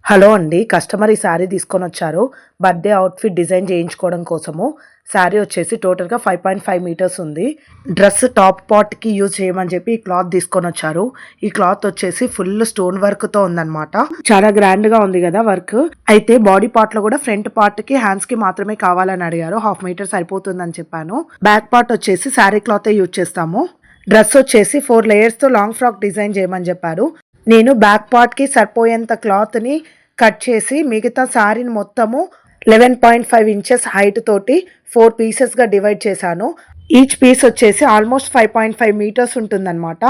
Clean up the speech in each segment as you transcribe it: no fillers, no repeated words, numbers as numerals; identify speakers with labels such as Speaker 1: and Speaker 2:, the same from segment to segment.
Speaker 1: Hello అండి. Customer ఈ sari తీసుకొనొచ్చారు. Birthday outfit design చేయించుకోవడం కోసము. శారీ వచ్చేసి టోటల్‌గా 5.5 మీటర్స్ ఉంది. డ్రెస్ టాప్ పార్ట్‌కి యూజ్ చేయమని చెప్పి ఈ క్లాత్ తీసుకొనొచ్చారు. ఈ క్లాత్ వచ్చేసి ఫుల్ స్టోన్ వర్క్‌తో ఉందన్నమాట. చాలా గ్రాండ్‌గా ఉంది కదా వర్క్. అయితే బాడీ పార్ట్‌లో కూడా ఫ్రంట్ పార్ట్‌కి, హ్యాండ్స్‌కి మాత్రమే కావాలని అడిగారు. హాఫ్ మీటర్ సరిపోతుందని చెప్పాను. బ్యాక్ పార్ట్ వచ్చేసి శారీ క్లాతే యూజ్ చేస్తాము. డ్రెస్ వచ్చేసి 4 లేయర్స్‌తో లాంగ్ ఫ్రాక్ డిజైన్ చేయమని చెప్పారు. నేను బ్యాక్ పార్ట్‌కి సరిపోయేంత క్లాత్‌ని కట్ చేసి మిగతా శారీని మొత్తము 11.5 ఇంచెస్ హైట్ తోటి 4 పీసెస్‌గా డివైడ్ చేశాను. ఈచ్ పీస్ వచ్చేసి ఆల్మోస్ట్ 5.5 మీటర్స్ ఉంటుందన్నమాట.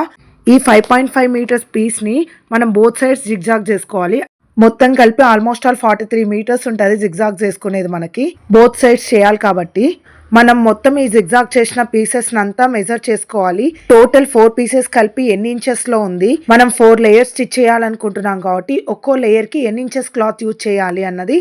Speaker 1: ఈ 5.5 మీటర్స్ పీస్‌ని మనం బోత్ సైడ్స్ జిగ్‌జాగ్ చేసుకోవాలి. మొత్తం కలిపి ఆల్మోస్ట్ ఆల్ 43 మీటర్స్ ఉంటది జిగ్‌జాగ్ చేసుకునేది మనకి. బోత్ సైడ్స్ చేయాలి కాబట్టి మనం మొత్తం ఈ జిగ్‌జాగ్ చేసిన పీసెస్‌నంతా మెజర్ చేసుకోవాలి. టోటల్ 4 పీసెస్ కలిపి ఎన్ని ఇంచెస్‌లో ఉంది, మనం 4 లేయర్స్ స్టిచ్ చేయాలనుకుంటున్నాం కాబట్టి ఒక్కో లేయర్‌కి ఎన్ని ఇంచెస్ క్లాత్ యూజ్ చేయాలి అన్నది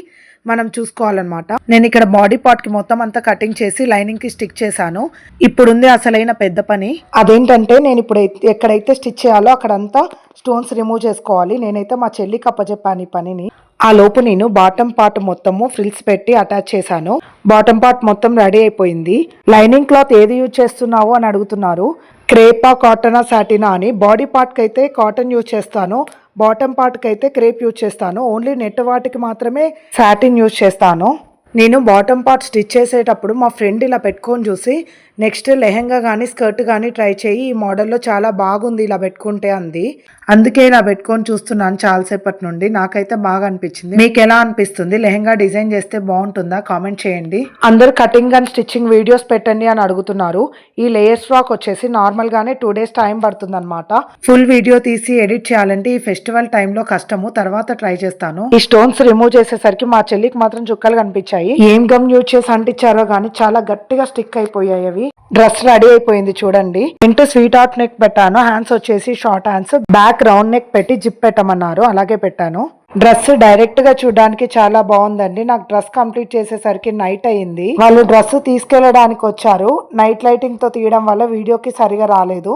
Speaker 1: మనం చూసుకోవాలన్నమాట. నేను ఇక్కడ బాడీ పార్ట్‌కి మొత్తం అంతా కటింగ్ చేసి లైనింగ్‌కి స్టిక్ చేశాను. ఇప్పుడుంది అసలైన పెద్ద పని. అదేంటంటే నేను ఇప్పుడు ఎక్కడైతే స్టిచ్ చేయాలో అక్కడంతా స్టోన్స్ రిమూవ్ చేసుకోవాలి. నేనైతే మా చెల్లికి అప్పచెప్పాను ఈ పనిని. ఆ లోపు నేను బాటమ్ పార్ట్ మొత్తము ఫ్రిల్స్ పెట్టి అటాచ్ చేశాను. బాటమ్ పార్ట్ మొత్తం రెడీ అయిపోయింది. లైనింగ్ క్లాత్ ఏది యూజ్ చేస్తున్నావు అని అడుగుతున్నారు. క్రేపా, కాటనా, సాటినా అని. బాడీ పార్ట్కి అయితే కాటన్ యూజ్ చేస్తాను. బాటమ్ పార్ట్కి అయితే క్రేప్ యూజ్ చేస్తాను. ఓన్లీ నెట్ వాటికి మాత్రమే సాటిన్ యూజ్ చేస్తాను. నేను బాటమ్ పార్ట్ స్టిచ్ చేసేటప్పుడు మా ఫ్రెండ్ ఇలా పెట్టుకొని చూసి నెక్స్ట్ లెహెంగా కానీ స్కర్ట్ కానీ ట్రై చేయి, ఈ మోడల్లో చాలా బాగుంది ఇలా పెట్టుకుంటే అంది. అందుకే ఇలా పెట్టుకొని చూస్తున్నాను చాలాసేపటి నుండి. నాకైతే బాగా అనిపించింది. మీకు ఎలా అనిపిస్తుంది? లెహెంగా డిజైన్ చేస్తే బాగుంటుందా? కామెంట్ చేయండి. అందరు కటింగ్ అండ్ స్టిచ్చింగ్ వీడియోస్ పెట్టండి అని అడుగుతున్నారు. ఈ లేయర్స్ ఫ్రాక్ వచ్చేసి నార్మల్ గానే 2 days టైం పడుతుంది అనమాట. ఫుల్ వీడియో తీసి ఎడిట్ చేయాలంటే ఈ ఫెస్టివల్ టైంలో కష్టము. తర్వాత ట్రై చేస్తాను. ఈ స్టోన్స్ రిమూవ్ చేసేసరికి మా చెల్లికి మాత్రం చుక్కలు కనిపించాయి. ఏం గమ్ యూజ్ చేసి అంటించారో కానీ చాలా గట్టిగా స్టిక్ అయిపోయాయి అవి. డ్రెస్ రెడీ అయిపోయింది చూడండి. ఫ్రంట్ స్వీట్ హార్ట్ నెక్ పెట్టాను. హ్యాండ్స్ వచ్చేసి short hands. Back round neck పెట్టి జిప్ పెట్టమన్నారు, అలాగే పెట్టాను. డ్రెస్ డైరెక్ట్ గా చూడడానికి చాలా బాగుందండి. నాకు డ్రెస్ కంప్లీట్ చేసేసరికి నైట్ అయింది. వాళ్ళు డ్రెస్ తీసుకెళ్లడానికి వచ్చారు. నైట్ లైటింగ్ తో తీయడం వల్ల వీడియోకి సరిగా రాలేదు.